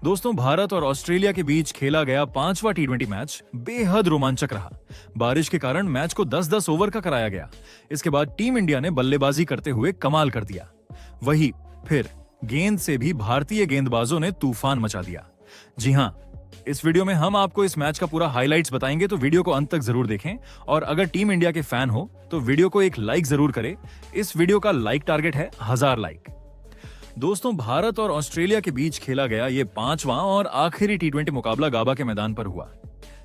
दोस्तों, भारत और ऑस्ट्रेलिया के बीच खेला गया 5वां टी20 मैच बेहद रोमांचक रहा। बारिश के कारण मैच को 10-10 ओवर का कराया गया। इसके बाद टीम इंडिया ने बल्लेबाजी करते हुए कमाल कर दिया। वही फिर गेंद से भी भारतीय गेंदबाजों ने तूफान मचा दिया। जी हां, इस वीडियो में हम आपको इस मैच का पूरा हाइलाइट्स बताएंगे, तो वीडियो को अंत तक जरूर देखें। और अगर टीम इंडिया के फैन हो तो वीडियो को एक लाइक जरूर करें। इस वीडियो का लाइक टारगेट है 1000 लाइक। दोस्तों, भारत और ऑस्ट्रेलिया के बीच खेला गया ये 5वां और आखिरी टी20 मुकाबला गाबा के मैदान पर हुआ।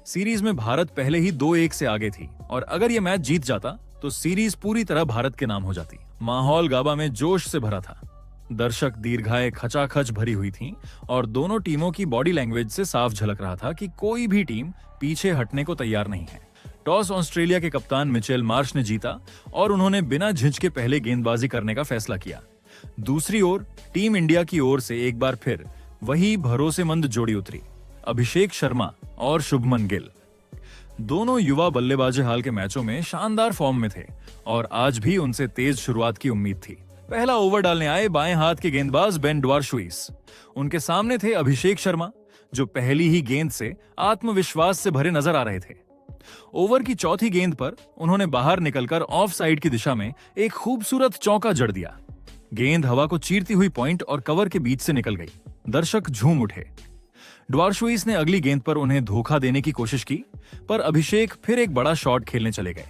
सीरीज में भारत पहले ही 2-1 से आगे थी और अगर ये मैच जीत जाता तो सीरीज पूरी तरह भारत के नाम हो जाती। माहौल गाबा में जोश से भरा था। दर्शक दीर्घाएं खचाखच भरी हुई थीं और दोनों टीमों की बॉडी लैंग्वेज से साफ झलक रहा था कि कोई भी टीम पीछे हटने को तैयार नहीं है। टॉस ऑस्ट्रेलिया के कप्तान मिचेल मार्श ने जीता और उन्होंने बिना झिझके पहले गेंदबाजी करने का फैसला किया। दूसरी ओर टीम इंडिया की ओर से एक बार फिर वही भरोसेमंद जोड़ी उतरी, अभिषेक शर्मा और शुभमन गिल। दोनों युवा बल्लेबाज हाल के मैचों में शानदार फॉर्म में थे और आज भी उनसे तेज शुरुआत की उम्मीद थी। पहला ओवर डालने आए बाएं हाथ के गेंदबाज बेन ड्वार्शुइस। उनके सामने थे अभिषेक शर्मा, जो पहली ही गेंद से आत्मविश्वास से भरे नजर आ रहे थे। ओवर की चौथी गेंद पर उन्होंने बाहर निकलकर ऑफ साइड की दिशा में एक खूबसूरत चौका जड़ दिया। गेंद हवा को चीरती हुई पॉइंट और कवर के बीच से निकल गई। दर्शक झूम उठे। ड्वार्शुइस ने अगली गेंद पर उन्हें धोखा देने की कोशिश की, पर अभिषेक फिर एक बड़ा शॉट खेलने चले गए।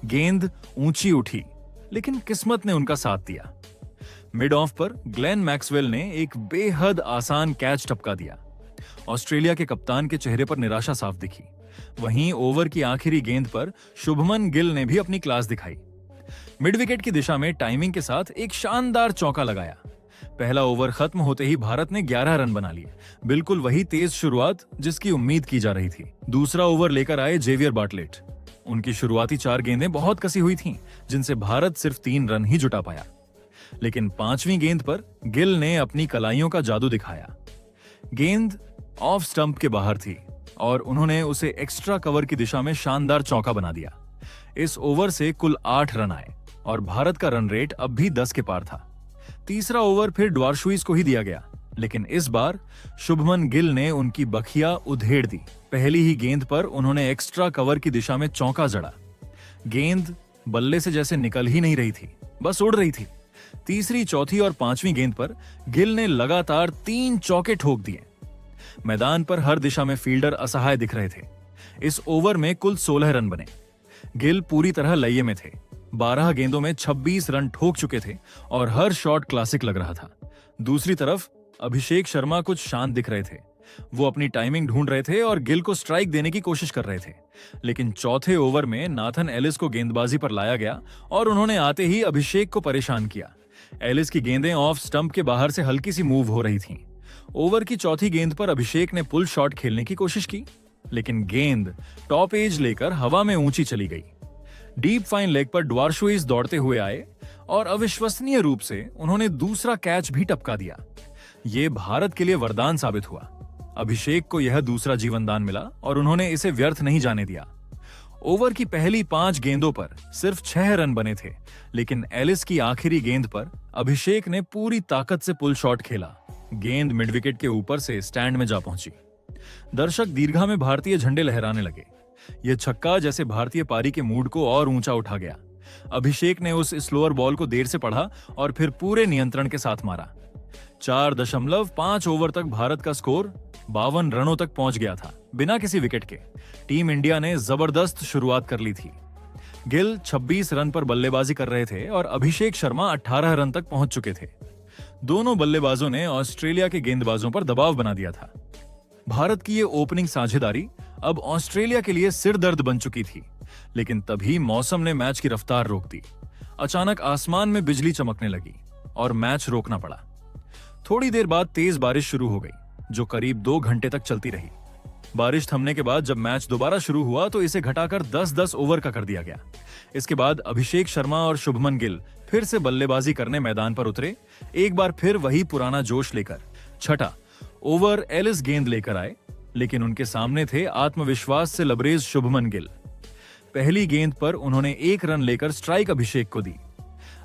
गेंद ऊंची उठी, लेकिन किस्मत ने उनका साथ दिया। मिड ऑफ पर ग्लेन मैक्सवेल ने एक बेहद आसान कैच टपका दिया। ऑस्ट्रेलिया के कप्तान के चेहरे पर निराशा साफ दिखी। वहीं ओवर की आखिरी गेंद पर शुभमन गिल ने भी अपनी क्लास दिखाई। मिड विकेट की दिशा में टाइमिंग के साथ एक शानदार चौका लगाया। पहला ओवर खत्म होते ही भारत ने 11 रन बना लिए, बिल्कुल वही तेज शुरुआत जिसकी उम्मीद की जा रही थी। दूसरा ओवर लेकर आए जेवियर बार्टलेट। उनकी शुरुआती 4 गेंदें बहुत कसी हुई थीं, जिनसे भारत सिर्फ 3 रन ही जुटा पाया। लेकिन 5वीं गेंद पर गिल ने अपनी कलाइयों का जादू दिखाया। गेंद ऑफ स्टंप के बाहर थी और उन्होंने उसे एक्स्ट्रा कवर की दिशा में शानदार चौका बना दिया। इस ओवर से कुल 8 रन आए और भारत का रन रेट अब भी 10 के पार था। तीसरा ओवर फिर ड्वार्शुइस को ही दिया गया, लेकिन इस बार शुभमन गिल ने उनकी बखिया उधेड़ दी। पहली ही गेंद पर उन्होंने एक्स्ट्रा कवर की दिशा में चौका जड़ा। गेंद बल्ले से जैसे निकल ही नहीं रही थी, बस उड़ रही थी। तीसरी, चौथी और 5वीं गेंद पर गिल ने लगातार 3 चौके ठोक दिए। मैदान पर हर दिशा में फील्डर असहाय दिख रहे थे। इस ओवर में कुल 16 रन बने। गिल पूरी तरह लये में थे। 12 गेंदों में 26 रन ठोक चुके थे और हर शॉट क्लासिक लग रहा था। दूसरी तरफ अभिषेक शर्मा कुछ शांत दिख रहे थे। वो अपनी टाइमिंग ढूंढ रहे थे और गिल को स्ट्राइक देने की कोशिश कर रहे थे। लेकिन चौथे ओवर में नाथन एलिस को गेंदबाजी पर लाया गया और उन्होंने आते ही अभिषेक को परेशान किया। एलिस की गेंदें ऑफ स्टंप के बाहर से हल्की सी मूव हो रही थीं। ओवर की चौथी गेंद पर अभिषेक ने पुल शॉट खेलने की कोशिश की, लेकिन गेंद टॉप एज लेकर हवा में ऊंची चली गई। डीप फाइन लेग पर ड्वार्शुइस दौड़ते हुए आए और अविश्वसनीय रूप से उन्होंने दूसरा कैच भी टपका दिया। ये भारत के लिए वरदान साबित हुआ। अभिषेक को यह दूसरा जीवन दान मिला और उन्होंने इसे व्यर्थ नहीं जाने दिया। ओवर की पहली 5 गेंदों पर सिर्फ 6 रन बने थे, लेकिन एलिस की आखिरी गेंद पर अभिषेक ने पूरी ताकत से पुल शॉट खेला। गेंद मिड विकेट के ऊपर से स्टैंड में जा पहुंची। दर्शक दीर्घा में भारतीय झंडे लहराने लगे। यह छक्का जैसे भारतीय पारी के मूड को और ऊंचा उठा गया। अभिषेक ने उस स्लोअर बॉल को देर से पढ़ा और फिर पूरे नियंत्रण के साथ मारा। 4.5 ओवर तक भारत का स्कोर 52 रनों तक पहुंच गया था, बिना किसी विकेट के। टीम इंडिया ने जबरदस्त शुरुआत कर ली थी। गिल 26 रन पर बल्लेबाजी कर रहे थे और अभिषेक शर्मा 18 रन तक पहुंच चुके थे। दोनों बल्लेबाजों ने ऑस्ट्रेलिया के गेंदबाजों पर दबाव बना दिया था। भारत की ये ओपनिंग साझेदारी अब ऑस्ट्रेलिया के लिए सिरदर्द बन चुकी थी, लेकिन तभी मौसम ने मैच की रफ्तार रोक दी। अचानक आसमान में बिजली चमकने लगी और मैच रोकना पड़ा। थोड़ी देर बाद तेज बारिश शुरू हो गई, जो करीब 2 घंटे तक चलती रही। बारिश थमने के बाद जब मैच दोबारा शुरू हुआ तो इसे घटाकर 10-10 ओवर का कर दिया गया। इसके बाद अभिषेक शर्मा और शुभमन गिल फिर से बल्लेबाजी करने मैदान पर उतरे। एक बार फिर वही पुराना जोश लेकर। छठा ओवर एलिस गेंद लेकर आए, लेकिन उनके सामने थे आत्मविश्वास से लबरेज शुभमन गिल। पहली गेंद पर उन्होंने 1 रन लेकर स्ट्राइक अभिषेक को दी।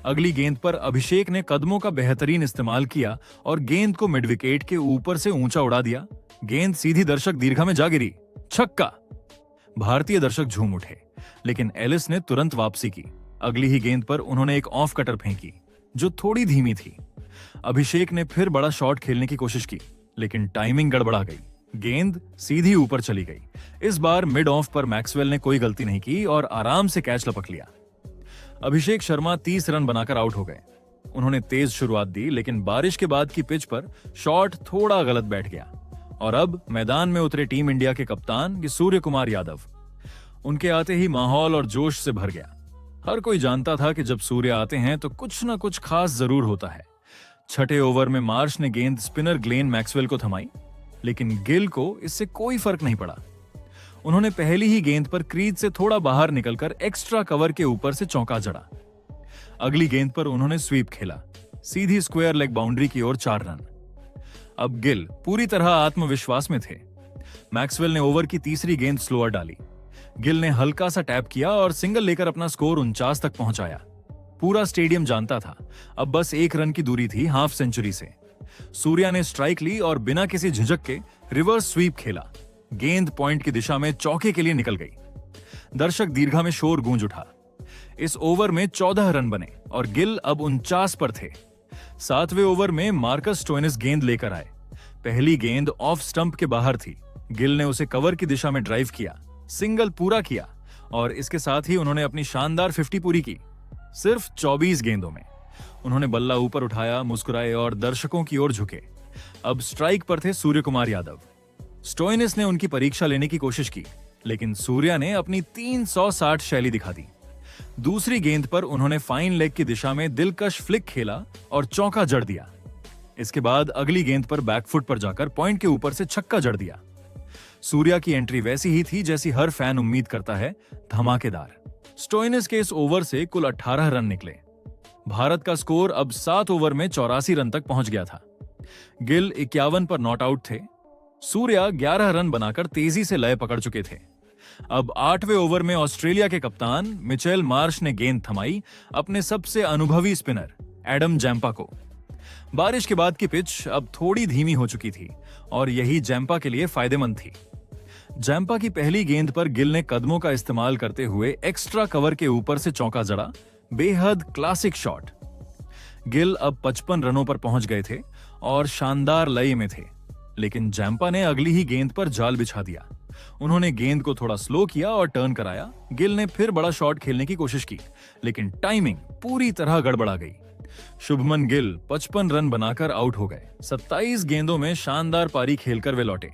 अगली गेंद पर अभिषेक ने कदमों का बेहतरीन इस्तेमाल किया और गेंद को मिड विकेट के ऊपर से ऊंचा उड़ा दिया। गेंद सीधी दर्शक दीर्घा में जा गिरी। छक्का। भारतीय दर्शक झूम उठे, लेकिन एलिस ने तुरंत वापसी की। अगली ही गेंद पर उन्होंने एक ऑफ कटर फेंकी जो थोड़ी धीमी थी। अभिषेक ने फिर बड़ा शॉट खेलने की कोशिश की, लेकिन टाइमिंग गड़बड़ा गई। गेंद सीधी ऊपर चली गई। इस बार मिड ऑफ पर मैक्सवेल ने कोई गलती नहीं की और आराम से कैच लपक लिया। अभिषेक शर्मा 30 रन बनाकर आउट हो गए। उन्होंने तेज शुरुआत दी, लेकिन बारिश के बाद की पिच पर शॉट थोड़ा गलत बैठ गया और अब मैदान में उतरे टीम इंडिया के कप्तान सूर्य कुमार यादव। उनके आते ही माहौल और जोश से भर गया। हर कोई जानता था कि जब सूर्य आते हैं तो कुछ ना कुछ खास जरूर होता है। छठे ओवर में मार्श ने गेंद स्पिनर ग्लेन मैक्सवेल को थमाई, लेकिन गिल को इससे कोई फर्क नहीं पड़ा। उन्होंने पहली ही गेंद पर क्रीज से थोड़ा बाहर निकलकर एक्स्ट्रा कवर के ऊपर से चौका जड़ा। अगली गेंद पर उन्होंने स्वीप खेला, सीधी स्क्वायर लेग बाउंड्री की ओर 4 रन। अब गिल पूरी तरह आत्मविश्वास में थे। मैक्सवेल ने ओवर की तीसरी गेंद स्लोअर डाली। गिल ने हल्का सा टैप किया और सिंगल लेकर अपना स्कोर 49 तक पहुंचाया। पूरा स्टेडियम जानता था अब बस 1 रन की दूरी थी हाफ सेंचुरी से। सूर्या ने स्ट्राइक ली और बिना किसी झिझक के रिवर्स स्वीप खेला। गेंद पॉइंट की दिशा में चौके के लिए निकल गई। दर्शक दीर्घा में शोर गूंज उठा। इस ओवर में 14 रन बने और गिल अब 49 पर थे। 7वें ओवर में मार्कस स्टोइनिस गेंद लेकर आए। पहली गेंद ऑफ स्टंप के बाहर थी। गिल ने उसे कवर की दिशा में ड्राइव किया, सिंगल पूरा किया और इसके साथ ही उन्होंने अपनी शानदार 50 पूरी की। सिर्फ 24 गेंदों में। उन्होंने बल्ला ऊपर उठाया, मुस्कुराए और दर्शकों की ओर झुके। अब स्ट्राइक पर थे सूर्य कुमार यादव। स्टोइनिस ने उनकी परीक्षा लेने की कोशिश की, लेकिन सूर्या ने अपनी 360 शैली दिखा दी। दूसरी गेंद पर उन्होंने फाइन लेग की दिशा में दिलकश फ्लिक खेला और चौका जड़ दिया। इसके बाद अगली गेंद पर बैकफुट पर जाकर पॉइंट के ऊपर से छक्का जड़ दिया। सूर्या की एंट्री वैसी ही थी जैसी हर फैन उम्मीद करता है, धमाकेदार। स्टोइनिस के इस ओवर से कुल 18 रन निकले। भारत का स्कोर अब 7 ओवर में 84 रन तक पहुंच गया था। गिल 51 पर नॉट आउट थे। सूर्या 11 रन बनाकर तेजी से लय पकड़ चुके थे। अब 8वें ओवर में ऑस्ट्रेलिया के कप्तान मिचेल मार्श ने गेंद थमाई अपने सबसे अनुभवी स्पिनर एडम जैम्पा को। बारिश के बाद की पिच अब थोड़ी धीमी हो चुकी थी और यही जैम्पा के लिए फायदेमंद थी। जैम्पा की पहली गेंद पर गिल ने कदमों का इस्तेमाल करते हुए एक्स्ट्रा कवर के ऊपर से चौका जड़ा। बेहद क्लासिक शॉट। गिल अब 55 रनों पर पहुंच गए थे और शानदार लय में थे, लेकिन जैम्पा ने अगली ही गेंद पर जाल बिछा दिया। उन्होंने गेंद को थोड़ा स्लो किया और टर्न कराया। गिल ने फिर बड़ा शॉट खेलने की कोशिश की, लेकिन टाइमिंग पूरी तरह गड़बड़ा गई। शुभमन गिल 55 रन बनाकर आउट हो गए। 27 गेंदों में शानदार पारी खेलकर वे लौटे।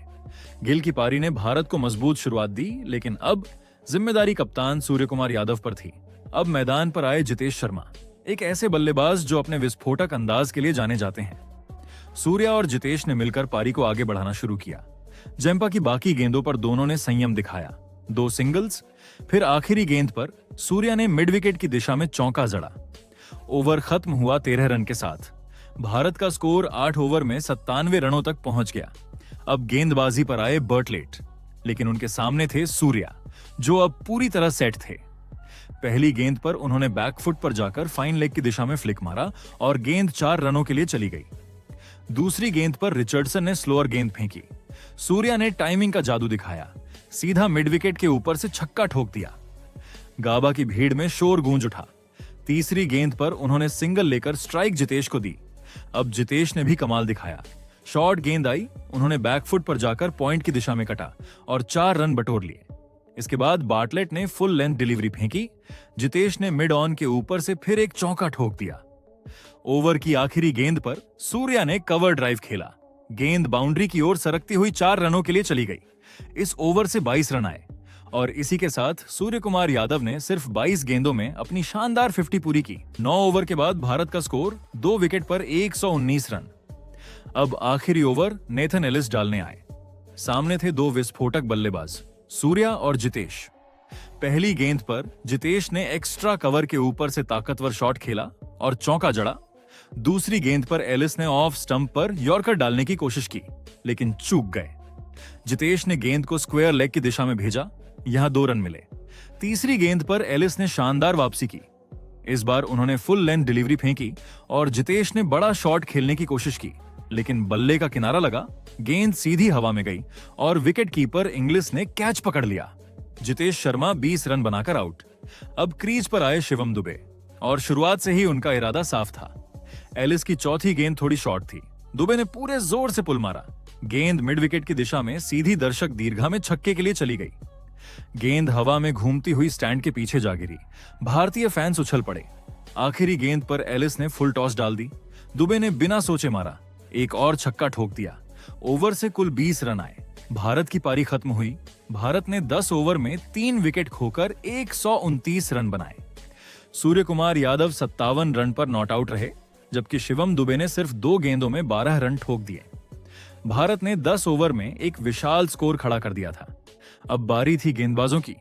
गिल की पारी ने भारत को मजबूत शुरुआत दी, लेकिन अब जिम्मेदारी कप्तान सूर्य कुमार यादव पर थी। अब मैदान पर आए जितेश शर्मा, एक ऐसे बल्लेबाज जो अपने विस्फोटक अंदाज के लिए जाने जाते हैं। सूर्या और जितेश ने मिलकर पारी को आगे बढ़ाना शुरू किया। जैम्पा की बाकी गेंदों पर दोनों ने संयम दिखाया। 2 सिंगल्स, फिर आखिरी गेंद पर सूर्या ने मिड विकेट की दिशा में चौका जड़ा। ओवर खत्म हुआ 13 रन के साथ। भारत का स्कोर 8 ओवर में 97 रनों तक पहुंच गया। अब गेंदबाजी पर आए बर्टलेट, लेकिन उनके सामने थे सूर्या, जो अब पूरी तरह सेट थे। पहली गेंद पर उन्होंने बैकफुट पर जाकर फाइन लेग की दिशा में फ्लिक मारा और गेंद 4 रनों के लिए चली गई। दूसरी गेंद पर रिचर्डसन ने स्लोअर गेंद फेंकी। सूर्या ने टाइमिंग का जादू दिखाया, सीधा मिड विकेट के ऊपर से छक्का ठोक दिया। गाबा की भीड़ में शोर गूंज उठा। तीसरी गेंद पर उन्होंने सिंगल लेकर स्ट्राइक जितेश को दी। अब जितेश ने भी कमाल दिखाया। शॉर्ट गेंद आई, उन्होंने बैकफुट पर जाकर पॉइंट की दिशा में कटा और 4 रन बटोर लिए। इसके बाद बार्टलेट ने फुल लेंथ डिलीवरी फेंकी। जितेश ने मिड ऑन के ऊपर से फिर एक चौका ठोक दिया। ओवर की आखिरी गेंद पर सूर्या ने कवर ड्राइव खेला। गेंद बाउंड्री की ओर सरकती हुई 4 रनों के लिए चली गई। इस ओवर से 22 रन आए और इसी के साथ सूर्य कुमार यादव ने सिर्फ 22 गेंदों में अपनी शानदार 50 पूरी की। 9 ओवर के बाद भारत का स्कोर 2 विकेट पर 119 रन। अब आखिरी ओवर नेथन एलिस डालने आए। सामने थे 2 विस्फोटक बल्लेबाज, सूर्या और जितेश। पहली गेंद पर जितेश ने एक्स्ट्रा कवर के ऊपर से ताकतवर शॉट खेला और चौका जड़ा। दूसरी गेंद पर एलिस ने ऑफ स्टंप पर यॉर्कर डालने की कोशिश की, लेकिन चूक गए। जितेश ने गेंद को स्क्वायर लेग की दिशा में भेजा, यहां 2 रन मिले। तीसरी गेंद पर एलिस ने शानदार वापसी की। इस बार उन्होंने फुल लेंथ डिलीवरी फेंकी और जितेश ने बड़ा शॉट खेलने की कोशिश की, लेकिन बल्ले का किनारा लगा, गेंद सीधी हवा में गई और विकेट कीपर इंग्लिस ने कैच पकड़ लिया। जितेश शर्मा 20 रन बनाकर आउट। अब क्रीज पर आए शिवम दुबे और शुरुआत से ही उनका इरादा साफ था। एलिस की चौथी गेंद थोड़ी शॉर्ट थी। दुबे ने पूरे जोर से पुल मारा। गेंद मिड विकेट की दिशा में सीधी दर्शक दीर्घा में छक्के के लिए चली गई। गेंद हवा में घूमती हुई स्टैंड के पीछे जा गिरी। भारतीय फैंस उछल पड़े। आखिरी गेंद पर एलिस ने फुल टॉस डाल दी। दुबे ने बिना सोचे मारा, एक और छक्का ठोक दिया। ओवर से कुल 20 रन आए। भारत की पारी खत्म हुई। भारत ने 10 ओवर में 3 विकेट खोकर 129 रन बनाए। सूर्य कुमार यादव 57 रन पर नॉट आउट रहे, जबकि शिवम दुबे ने सिर्फ 2 गेंदों में 12 रन ठोक दिए। भारत ने 10 ओवर में एक विशाल स्कोर खड़ा कर दिया था। अब बारी थी गेंदबाजों की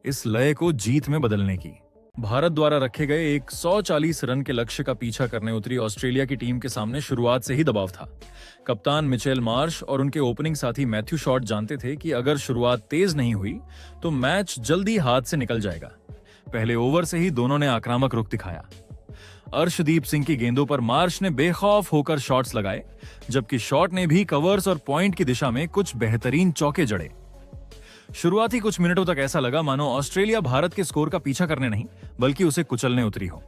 इस लय को जीत में बदलने की। भारत द्वारा रखे गए एक 140 रन के लक्ष्य का पीछा करने उतरी ऑस्ट्रेलिया की टीम के सामने शुरुआत से ही दबाव था। कप्तान मिचेल मार्श और उनके ओपनिंग साथी मैथ्यू शॉट जानते थे कि अगर शुरुआत तेज नहीं हुई तो मैच जल्दी हाथ से निकल जाएगा। पहले ओवर से ही दोनों ने आक्रामक रुख दिखाया। अर्शदीप सिंह की गेंदों पर मार्श ने बेखौफ होकर शॉट्स लगाए, जबकि शॉट ने भी कवर्स और पॉइंट की दिशा में कुछ बेहतरीन चौके जड़े। शुरुआती कुछ मिनटों तक ऐसा लगा मानो ऑस्ट्रेलिया भारत के स्कोर का पीछा करने नहीं बल्कि उसे कुचलने उतरी हो।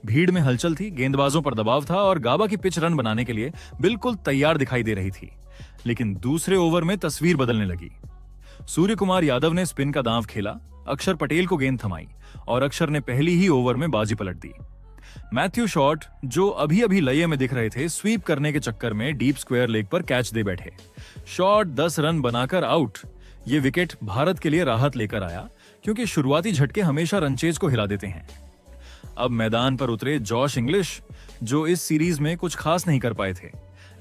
भीड़ में हलचल थी, गेंदबाजों पर दबाव था और गाबा की पिच रन बनाने के लिए बिल्कुल तैयार दिखाई दे रही थी। लेकिन दूसरे ओवर में तस्वीर बदलने लगी। सूर्य कुमार यादव ने स्पिन का दांव खेला, अक्षर पटेल को गेंद थमाई और अक्षर ने पहली ही ओवर में बाजी पलट दी। मैथ्यू शॉट, जो अभी अभी लये में दिख रहे थे, स्वीप करने के चक्कर में डीप स्क्वायर लेग पर कैच दे बैठे। शॉट 10 रन बनाकर आउट। ये विकेट भारत के लिए राहत लेकर आया, क्योंकि शुरुआती झटके हमेशा रनचेज को हिला देते हैं। अब मैदान पर उतरे जॉश इंग्लिश, जो इस सीरीज में कुछ खास नहीं कर पाए थे,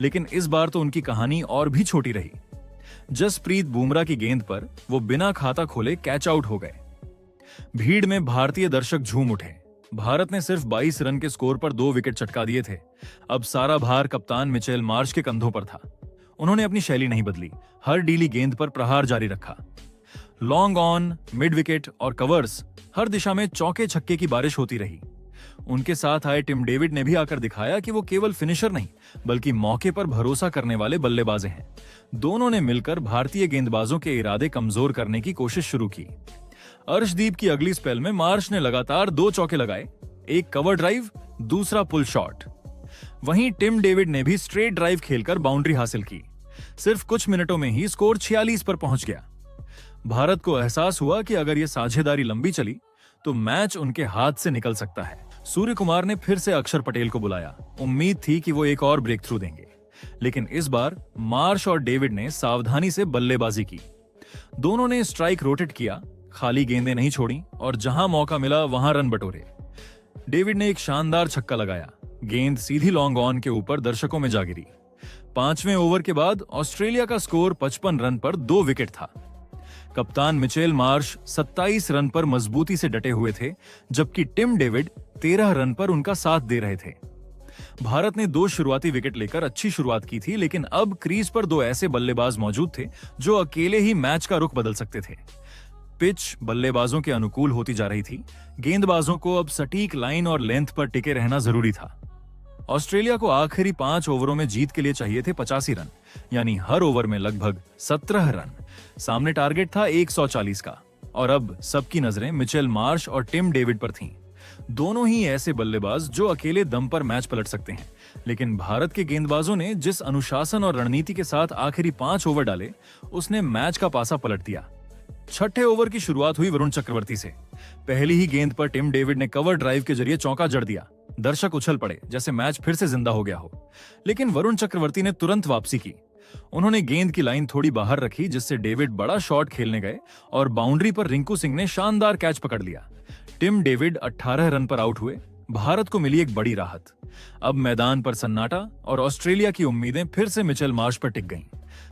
लेकिन इस बार तो उनकी कहानी और भी छोटी रही। जसप्रीत बुमराह की गेंद पर वो बिना खाता खोले कैच आउट हो गए। भीड़ में भारतीय दर्शक झूम उठे। भारत ने सिर्फ 22 रन के स्कोर पर 2 विकेट चटका दिए थे। अब सारा भार कप्तान मिचेल मार्श के कंधों पर था। उन्होंने अपनी शैली नहीं बदली, हर डीली गेंद पर प्रहार जारी रखा। लॉन्ग ऑन, मिड विकेट और कवर्स, हर दिशा में चौके छक्के की बारिश होती रही। उनके साथ आए टिम डेविड ने भी आकर दिखाया कि वो केवल फिनिशर नहीं बल्कि मौके पर भरोसा करने वाले बल्लेबाज हैं। दोनों ने मिलकर भारतीय गेंदबाजों के इरादे कमजोर करने की कोशिश शुरू की। अर्शदीप की अगली स्पेल में मार्श ने लगातार 2 चौके लगाए, एक कवर ड्राइव, दूसरा पुल शॉट। वहीं टिम डेविड ने भी स्ट्रेट ड्राइव खेलकर बाउंड्री हासिल की। सिर्फ कुछ मिनटों में ही स्कोर 46 पर पहुंच गया। भारत को एहसास हुआ कि अगर यह साझेदारी लंबी चली तो मैच उनके हाथ से निकल सकता है। सूर्य कुमार ने फिर से अक्षर पटेल को बुलाया। उम्मीद थी कि वो एक और ब्रेक थ्रू देंगे, लेकिन इस बार मार्श और डेविड ने सावधानी से बल्लेबाजी की। दोनों ने स्ट्राइक रोटेट किया, खाली गेंदें नहीं छोड़ी और जहां मौका मिला वहां रन बटोरे। डेविड ने एक शानदार छक्का लगाया, गेंद सीधी लॉन्ग ऑन के ऊपर दर्शकों में जा गिरी। 5वें ओवर के बाद ऑस्ट्रेलिया का स्कोर 55 रन पर 2 विकेट था। कप्तान मिचेल मार्श 27 रन पर मजबूती से डटे हुए थे, जबकि टिम डेविड 13 रन पर उनका साथ दे रहे थे। भारत ने 2 शुरुआती विकेट लेकर अच्छी शुरुआत की थी, लेकिन अब क्रीज पर 2 ऐसे बल्लेबाज मौजूद थे जो अकेले ही मैच का रुख बदल सकते थे। पिच बल्लेबाजों के अनुकूल होती जा रही थी। गेंदबाजों को अब सटीक लाइन और लेंथ पर टिके रहना जरूरी था। ऑस्ट्रेलिया को आखिरी 5 ओवरों में जीत के लिए चाहिए थे 85 रन, यानी हर ओवर में लगभग 17 रन। सामने टारगेट था 140 का, और अब सबकी नजरें मिचेल मार्श और टिम डेविड पर थीं। दोनों ही ऐसे बल्लेबाज जो अकेले दम पर मैच पलट सकते हैं, लेकिन भारत के गेंदबाजों ने जिस अनुशासन और रणनीति के साथ आखिरी 5 ओवर डाले, उसने मैच का पासा पलट दिया। 6ठे ओवर की शुरुआत हुई वरुण चक्रवर्ती से। पहली ही गेंद पर टिम डेविड ने कवर ड्राइव के जरिए चौका जड़ दिया। दर्शक उछल पड़े जैसे मैच फिर से जिंदा हो गया हो, लेकिन वरुण चक्रवर्ती ने तुरंत वापसी की। उन्होंने गेंद की लाइन थोड़ी बाहर रखी, जिससे डेविड बड़ा शॉट खेलने गए और बाउंड्री पर रिंकू सिंह ने शानदार कैच पकड़ लिया। टिम डेविड 18 रन पर आउट हुए। भारत को मिली एक बड़ी राहत। अब मैदान पर सन्नाटा और ऑस्ट्रेलिया की उम्मीदें फिर से मिचेल मार्श पर टिक गईं।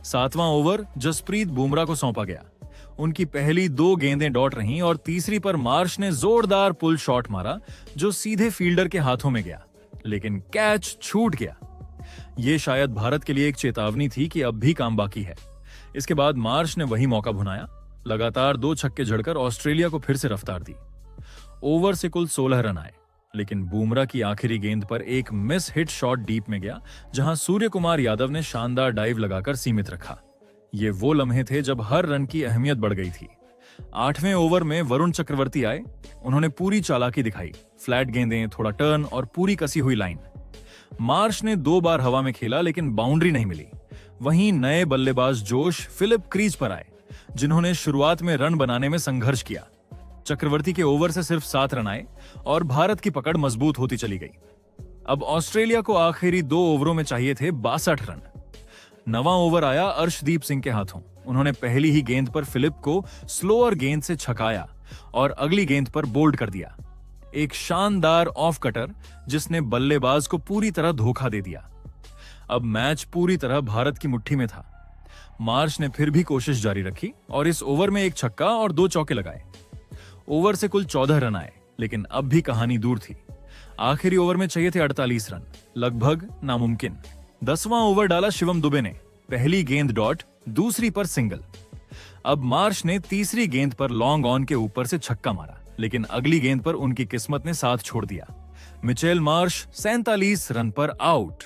7वां ओवर जसप्रीत बुमराह को सौंपा गया। उनकी पहली 2 गेंदें डॉट रहीं और तीसरी पर मार्श ने जोरदार पुल शॉट मारा जो सीधे फील्डर के हाथों में गया, लेकिन कैच छूट गया। ये शायद भारत के लिए एक चेतावनी थी कि अब भी काम बाकी है। इसके बाद मार्श ने वही मौका भुनाया। लगातार 2 छक्के जड़कर ऑस्ट्रेलिया को फिर से रफ्तार दी। ओवर से कुल 16 रन आए। लेकिन बुमराह की आखिरी गेंद पर एक मिस हिट शॉट डीप में गया, जहां सूर्य कुमार यादव ने शानदार डाइव लगाकर सीमित रखा। ये वो लम्हे थे जब हर रन की अहमियत बढ़ गई थी। 8वें ओवर में वरुण चक्रवर्ती आए। उन्होंने पूरी चालाकी दिखाई, फ्लैट गेंदें, थोड़ा टर्न और पूरी कसी हुई लाइन। मार्श ने 2 बार हवा में खेला लेकिन बाउंड्री नहीं मिली। वहीं नए बल्लेबाज जोश फिलिप क्रीज पर आए, जिन्होंने शुरुआत में रन बनाने में संघर्ष किया। चक्रवर्ती के ओवर से सिर्फ 7 रन आए और भारत की पकड़ मजबूत होती चली गई। अब ऑस्ट्रेलिया को आखिरी 2 ओवरों में चाहिए थे 62 रन। 9वां ओवर आया अर्शदीप सिंह के हाथों। उन्होंने पहली ही गेंद पर फिलिप को स्लोअर गेंद से छकाया और अगली गेंद पर बोल्ड कर दिया। एक शानदार ऑफ कटर जिसने बल्लेबाज को पूरी तरह धोखा दे दिया। अब मैच पूरी तरह भारत की मुट्ठी में था। मार्श ने फिर भी कोशिश जारी रखी और इस ओवर में एक छक्का और 2 चौके लगाए। ओवर से कुल 14 रन आए, लेकिन अब भी कहानी दूर थी। आखिरी ओवर में चाहिए थे 48 रन, लगभग नामुमकिन। 10वां ओवर डाला शिवम दुबे ने। पहली गेंद डॉट, दूसरी पर सिंगल। अब मार्श ने तीसरी गेंद पर लॉन्ग ऑन के ऊपर से छक्का मारा, लेकिन अगली गेंद पर उनकी किस्मत ने साथ छोड़ दिया। मिचेल मार्श 47 रन पर आउट।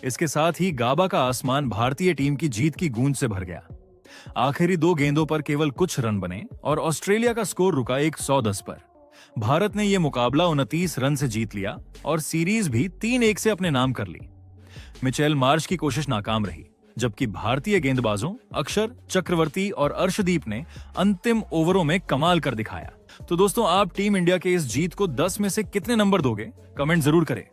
इसके साथ ही गाबा का आसमान भारतीय टीम की जीत की गूंज से भर गया। आखिरी 2 गेंदों पर केवल कुछ रन बने और ऑस्ट्रेलिया का स्कोर रुका 110 पर। भारत ने यह मुकाबला 29 रन से जीत लिया और सीरीज भी 3-1 से अपने नाम कर ली। मिचेल मार्श की कोशिश नाकाम रही, जबकि भारतीय गेंदबाजों अक्षर, चक्रवर्ती और अर्शदीप ने अंतिम ओवरों में कमाल कर दिखाया। तो दोस्तों, आप टीम इंडिया के इस जीत को 10 में से कितने नंबर दोगे? कमेंट जरूर करें।